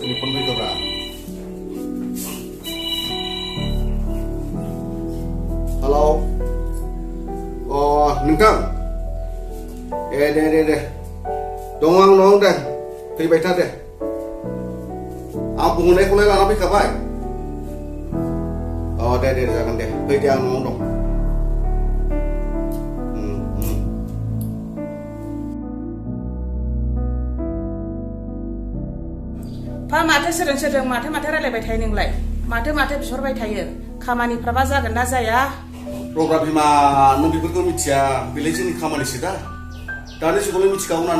सोरनि phone फैदोंब्रा hello नोंथां दे दं आं न'आव दे फैबाय था दे आं बुंनायखौलाय लाना फैखाबाय दे जागोन दे फै दे आं न'आव दं माथो सोरजों माथो रायलायबाय थायो नोंलाय माथो बिहरबाय थायो खामानिफ्राबा जागोन ना जाया प्रग्रा बिमा नों बेफोरखौ मिथिया बेलाय जोंनि खामानिसो दानि जुगावलाय मिथिखागौ ना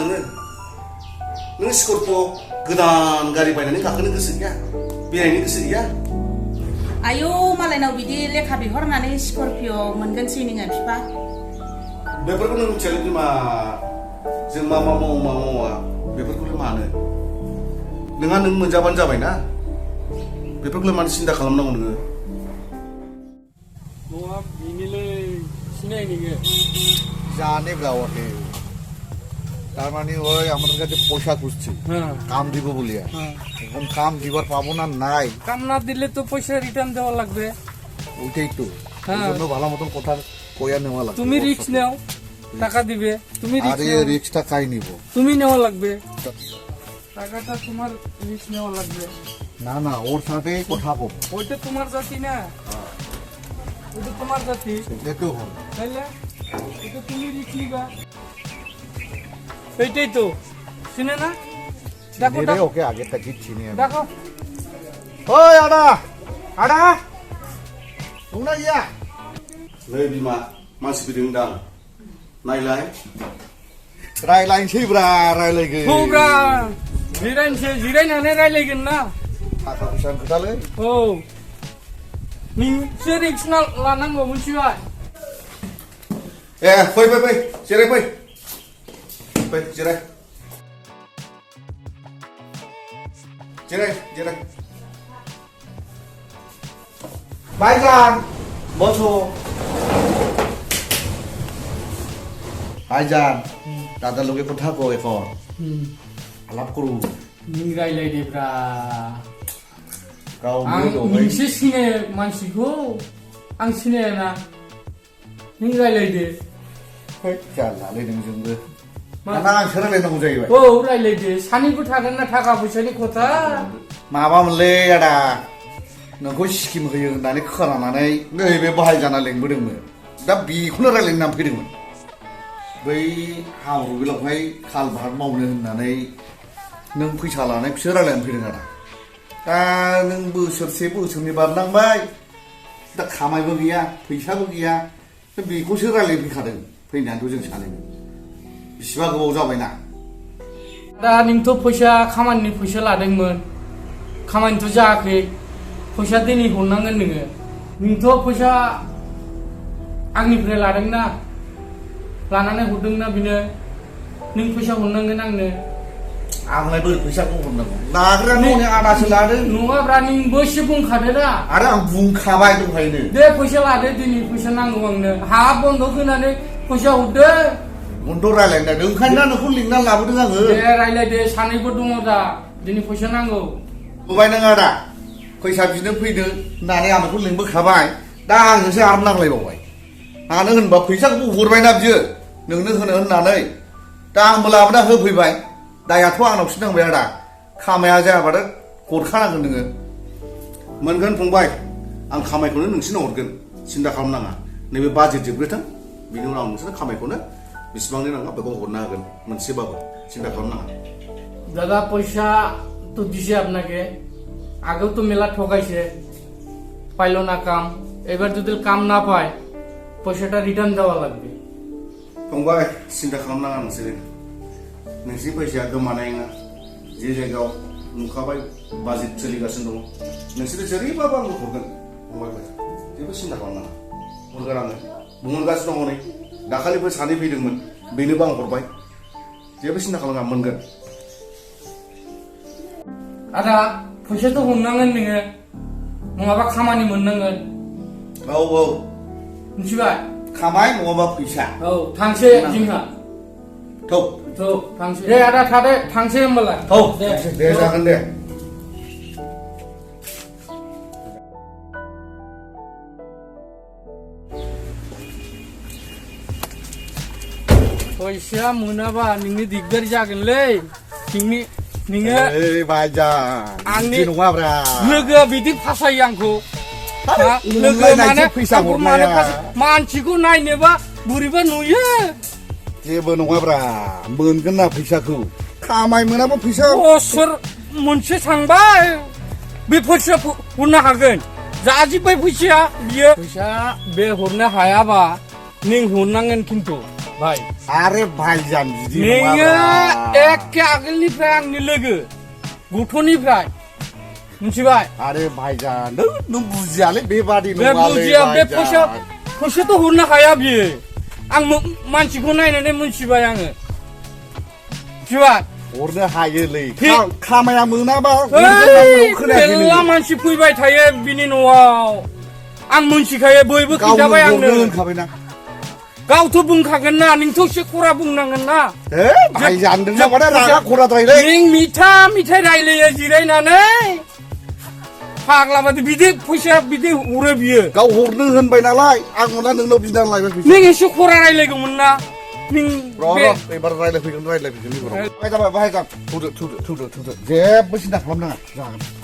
नों स्कर्पिय गोदान गारि बायनानै गाखोनो गोसो गैया बेरायनो गोसो गैया आयौ मालायनाव बिदि लेखा बिहरनानै स्कर्पिय मोनगोनसै नोङो बिफा बेफोरखौ नों मिथियालै बिमा जों मा मावा बेफोरखौलाय मानो नोंहा नों मोनजाबानो जाबायना बेफोरखौलाय मानो सिन्था खालामनांगौ नोङो नङा बिनिलै सिनाय नोङो জানে ব্রাওয়াতে তার মানে ওই আমাদের কাছে পয়সা খুঁজছে কাম দিব বলিয়া এখন কাম দিবার পাবো না নাই কাম না দিলে তো পয়সা রিটার্ন দেওয়া লাগবে ওইটাই তো এই জন্য ভালো মতন কথা কইয়া নেওয়া লাগবে তুমি রিস্ক নাও টাকা দিবে তুমি আরে রিস্কটা কাই নিব তুমি নেওয়া লাগবে টাকাটা তোমার রিস্ক নেওয়া লাগবে না না ওর সাথে কথা বল ওইটা তোমার জাতি না ওইটা তোমার জাতি দেখতেও হবে তাইলে এটা তুমি রিস্ক নিবা এইটাই তো শুনে না দেখো রে ওকে আগে থেকে চিনি আমি দেখো ওই আড়া তোমরা ইয়া नै बिमा मानसि फैदों दां नायलाय रायलायनोसै ब्रा रायलायगोन थौब्रा जिरायनानै रायलायगोन ना थाखा फैसानि खोथालै औ नोंसो रिक्स लानांगौ मिथिबाय फै जिराय फै जिराय ভাইজান বসো ভাইজান দাদা লোকে কথা কো এখন আলাপ করু नों रायलायदोब्रा गाव आं नोंसो सिनायो मानसिखौ आं सिनायाना नों रायलायदो जालालै नोंजोंबो दाना आंसो रायलायनांगौ जाहैबाय औ रायलायदो सानैबो थागोन ना थाखा फैसानि खोथा माबामोनलै आदा नोंखौ स्किम होयो होननानै खोनानानै नैबे बाहायजाना लेंबोदोंमोन दा बेखौनो रायलायनो नाम फैदोंमोन बै हाब्रु बेलावहाय खालभार्ट मावनो होननानै नों फैसा लानायखौसो रायलायनो फैदों आदा दा नों बोसोरनै बारलांबाय दा खामायबो गैया फैसाबो गैया दा बेखौसो रायलायनो फैखादों फैनायाथ' जों सानैबो बिसिबा गोबाव जाबायना दा नोंथ' फैसा खामानिनि फैसा लादोंमोन खामानिथ' जायाखै फैसा दिनै हरनांगोन नोंथ' फैसा आंनिफ्राय लादोंना लानानै हरदोंना बिनो नों फैसा हरनांगोन आंनो आंलाय बोरै फैसाखौ हरनांगौ लाग्रा न'नि आदासो लादों नङाब्रा नोंबो एसे बुंखादो दा आरो आं बुंखाबाय दहायनो दे फैसा लादो दिनै फैसा नांगौ आंनो हा बन्द होनानै फैसा हरदो बन्द रायलायदों ओंखायनो नोंखौ लिंना लाबोदों आङो दे रायलायदो सानैबो दङ दा दिनै फैसा नांगौ होबाय नों आदा फैसा बिनो फैदो होननानै आं नोंखौ लिंबोखाबाय दा आंजोंसो आरो नांलायबावबाय मानो होनबा फैसाखौबो हरबायना बियो नोंनो होनो होननानै दा आंबो लाबोना होफैबाय दायाथ' आंनावसो नांबाय आदा खामाया जायाबाथाय हरखानांगोन नोङो मोनगोन फंबाय आं खामायखौनो नोंसिनो हरगोन सिन्था खालामनाङा नैबे बाजेट जोबग्रोथों बिनि उनाव नोंसोरनो खामायखौनो बेसेबांनि नांगौ बेखौ हरनो हागोन मोनसेबाबो चिन्ता खालामनाङा दादा पैसा तो दिसे আপনাকে আগেও তো মেলা ঠকাইছে পাইলো না কাম এবার যদি কাম না পায় পয়সাটা রিটার্ন দেওয়া লাগবে फंबाय सिन्था खालामनाङा नोंसोरो नोंसोरनि फैसाया गोमानाय नङा जे जायगायाव नुखाबाय बाजेट सोलिगासिनो दङ नोंसोरो जेरैबाबो आंनो हरगोन फंबायफोर जेबो सिन्था खालामनाङा हरगोन आङो बुंहरगासिनो दङ नै दाखालिबो सानै फैदोंमोन बेनोबो आं हरबाय जेबो सिन्था खालामनाङा मोनगोन आदा फैसाथ' हरनांगोन नोङो नङाबा खामानि मोननांगोन औ मिथिबाय खामाय नङाबा फैसा औ थांसै जोंहा थौ थांसै दे आदा थादो थांसै होमबालाय दे जागोन दे फैसा मोनाबा नोंनि दिगदार जागोनलै नोङो ओइ भाइजान आंनि बिदि नङाब्रा लोगोआ बिदि फासायो आंखौ हा? लोगो माने फैसा आंखौ माने हरनाया मानसिखौ नायनोबा बोरैबा नुयो जेबो नङाब्रा मोनगोन ना फैसाखौ खामाय मोनाबा फैसा बोसोर मोनसे थांबाय बे फैसा हरनो हागोन जाजोब्बाय फैसाया बियो फैसा बे हरनो हायाबा नों हरनांगोन खिन्थु भाई आरे भाइजान बिदि नोङो नङाब्रा एखे आगोलनिफ्राय आंनि लोगो गथ'निफ्राय मिथिबाय आरे भाइजान नों बुजियालै बेबादि बे नङालै बुजिया बे भाइजान फैसाथ' हरनो हाया बियो आं मानसिखौ नायनानै मोनथिबाय आङो मिथिबाय हरनो हायोलै खामाया मोनाबा मेरला खोनायाखै मानसि फैबाय थायो बिनि न'आव आं मोनथिखायो बयबो गावनो खिन्थाबाय हरनो आंनो होनखाबायना गावथ' बुंखागोन ना नोंथ' एसे खरा बुंनांगोन ना भाइजान नोंना माने रागा खराद्रायलै नों मिथाइ रायलायो जिरायनानै फाग्ला बादि बिदि फैसा बिदि हरो बियो गाव हरनो होनबाय नालाय आं मोना नोंनाव बिनानै लायबाय फैसा नों एसे खरा रायलायगौमोन ना नों र' एबार रायलायफैगोन एबाराव जाबाय भाइजान थुदो जेबो सिन्था खालामनाङा जागोन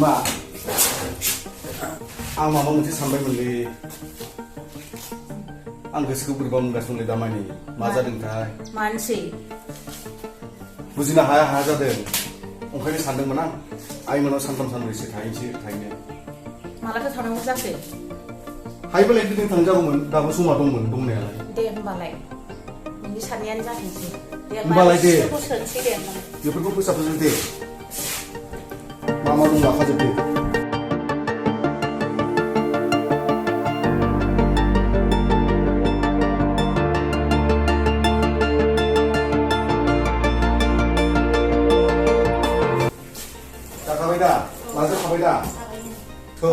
मा आं माबा मोनसे सानबायमोनलै आं गोसोखौ बोरैबा मोनगासिनोलै दामानि मा जादोंथाय मानसि बुजिनो हाया जादों ओंखायनो सानदोंमोन आं आइमोनाव सानथाम सानब्रैसो थाहैनो मालाथो थानांगौ जाखो हायोबालाय दिनै थांजागौमोन दाबो समा दंमोन दंनायालाय दे होमबालाय नोंनि साननायानो जाथोंसै दे होमबालाय दे सोनोसै दे होमबालाय बेफोरखौ फोसाबजोबदो दे मा दं लाखाजोबदो जाखाबाय दा लाजोबखाबाय दा औ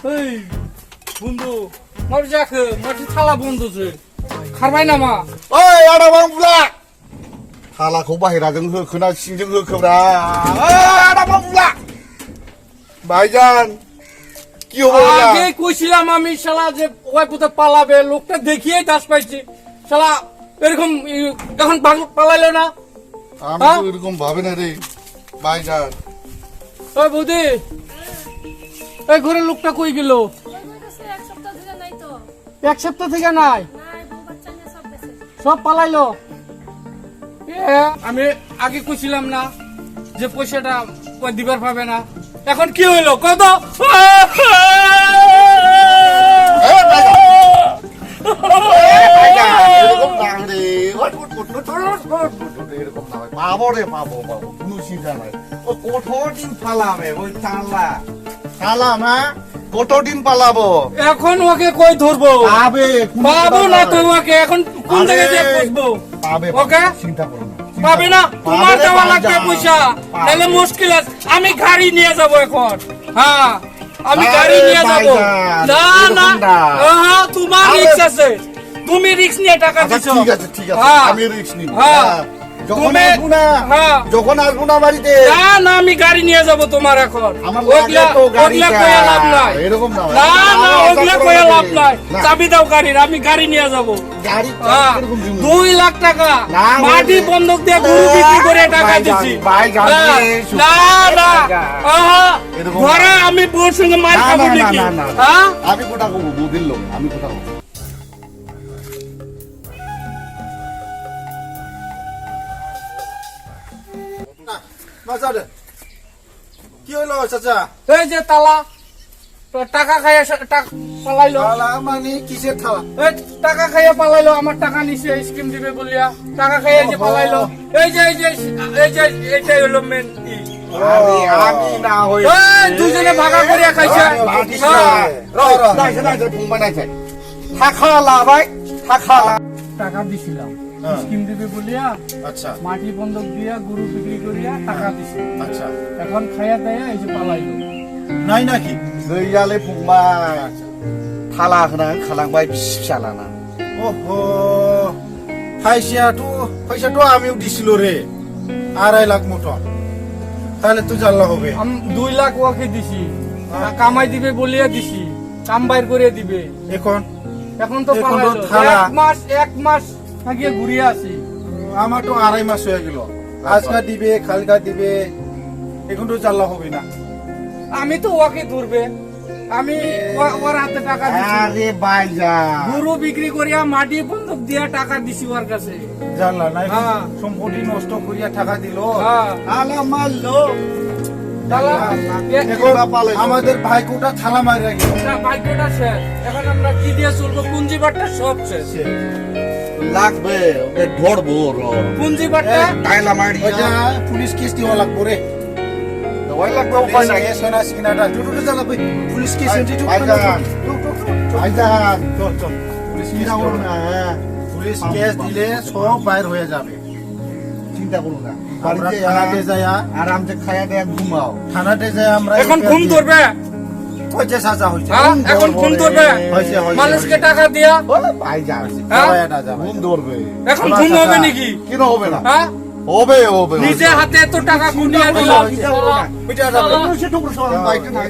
ओइ बन्धु माबोरै जाखो माथो थाला बन्दसो खारबाय नामा ओइ आदा बांबुला थालाखौ बाहेराजों होखोना सिंजों होखोब्रा आदा बांबुला ভাইজান কি হবে আগে কইছিলাম আমি শালা যে ওই কোথায় পালাবে লোকটা দেখিয়ে দাস পাইছি শালা এরকম এখন পালাইলো না আমি তো এরকম ভাবে না রে ভাইজান ওই বৌদি এই ঘরের লোকটা কই গেল এক সপ্তাহ থেকে নাই সব পালাইলো আমি আগে কইছিলাম না যে পয়সাটা দিবার পাবে না এখন কি হইলো কত এরকম না রে এরকম না পাবো রে পাবো কোনো চিন্তা নাই ও কতদিন পালাবে ওই তালা না কতদিন পালাবো এখন ওকে কই ধরবো পাবে পাবো না তো ওকে এখন কোন জায়গায় যে খুঁজবো পাবে ওকে চিন্তা করো না পাবে না, তোমার দেওয়া লাগবে পয়সা, তাহলে মুশকিল আছে। আমি গাড়ি নিয়ে যাব এখন, হ্যাঁ আমি গাড়ি নিয়ে যাব। না না, হ্যাঁ তোমার রিক্স আছে, তুমি রিক্স নিয়ে টাকা আচ্ছা দিছো। ঠিক আছে ঠিক আছে, হ্যাঁ। আমি রিস্ক নিব। হ্যাঁ। যখন তুমি- আসবো না, হ্যাঁ। যখন আসবো না বাড়িতে, না না, আমি গাড়ি নিয়ে যাব তোমার এখন। আমার ওগুলা লাগে তো ওগুলা গাড়িটা। কইয়া লাভ নাই, এরকম না। না না ওগুলা কইয়া লাভ নাই। না। চাবি দাও গাড়ির, আমি গাড়ি নিয়ে যাব। গাড়ি হ্যাঁ, কিরকম দিব? 2 লাখ টাকা না, মাটি ভাই। বন্ধক দিয়ে গরু বিক্রি করে টাকা ভাই দিছি। জান, ভাই জান, হ্যাঁ, এসব- না না, আহা, এরকম ঘরে আমি বউর সঙ্গে মার না, খাবো না, না, নাকি? না, না। হ্যাঁ? আমি কোটা করবো, বুদির লোক, আমি কোটা করবো। কি হইলো চাচা? এই যে তালা, তো টাকা খাইয়া পালাইলো। থালা মানে কিসের থালা? এই টাকা খাইয়া পালাইলো, আমার টাকা নিছে স্কিম দিবে বলিয়া টাকা খাইয়া যে পালাইলো। এই যে এইটাই হলো মেন। আরে, আমি না হই। দুজনে ভাগা করিয়া খাইছে। ভাগিস হ্যাঁ। না। নাইছে, নাইছে, ফোন বানাইছে। থাকালা ভাই, থাকালা। টাকা দিছিলাম হ্যাঁ। স্কিম দিবে বলিয়া, আচ্ছা মাটি বন্ধক দিয়া গরু বিক্রি করিয়া টাকা দিছে। আচ্ছা, এখন খাইয়া দেয়া এই যে পালাইলো। নাই নাকি? दैयाले फंबाय थाला होनानै खालांबाय फिसालाना ওহো, পয়সাটো আমিও দিছিল রে, 2.5 লাখ মতন। তাহলে তো জানলা হবে। 2 লাখ ওকে দিছি, কামাই দিবে বলিয়া দিছি, কাম বাইর করে দিবে। এখন এখন তো এখন তো পালাইলো। থালা। এক মাস থাকিয়ে ঘুরিয়ে আসি। আমার তো 2.5 মাস হয়ে গেল। আজকা দিবে, কালকা দিবে, এখন তো জানলা হবে না। আমি তো ওকে ধরবে, আমি ওর হাতে টাকা দিছি। আরে ভাইজা গরু বিক্রি করিয়া মাটি বন্ধক দিয়া টাকা দিছি ওর কাছে। জানলা নাই, হ্যাঁ। সম্পত্তি নষ্ট করিয়া টাকা দিল। হ্যাঁ, আলা মাল্লো তালা, এখন আমাদের ভাইকোটা থালা মারিয়া গেল। ভাগ্যটা শেষ। এখন আমরা কি দিয়ে চলবো? পুঞ্জিবারটা সব শেষ। লাগবে ওকে ধরবো র পুঞ্জিবারটা টাইলা মারি ওইটা পুলিশ কেস দিওয়া লাগবো রে। ওই লাগবে উপায় নাই পুলিশ কেস ভাইজান ভাইজান চল চল, চিন্তা করো না পুলিশ কেস দিলে সব বাইর হয়ে যাবে। চিন্তা করো না আমরা বাড়িতে থানাতে যাইয়া, আরামসে খায়া দেয়া ঘুমাও থানাতে যাই আমরা এখন ফোন ধরবে, হয়েছে সাজা হয়েছে। হ্যাঁ এখন ফোন ধরবে হয়েছে, হয়েছে, মানুষকে টাকা দিয়া। ও ভাইজান হ্যাঁ? যাওয়া এটা যাবে। ঘুম ধরবে এখন ঘুম হবে নাকি? কেন হবে না হ্যাঁ, হবে হবে নিজে হাতে তো টাকা কুনিয়ে দিলাম। ওইটা যাবে। সেটুকু সব বাইকে না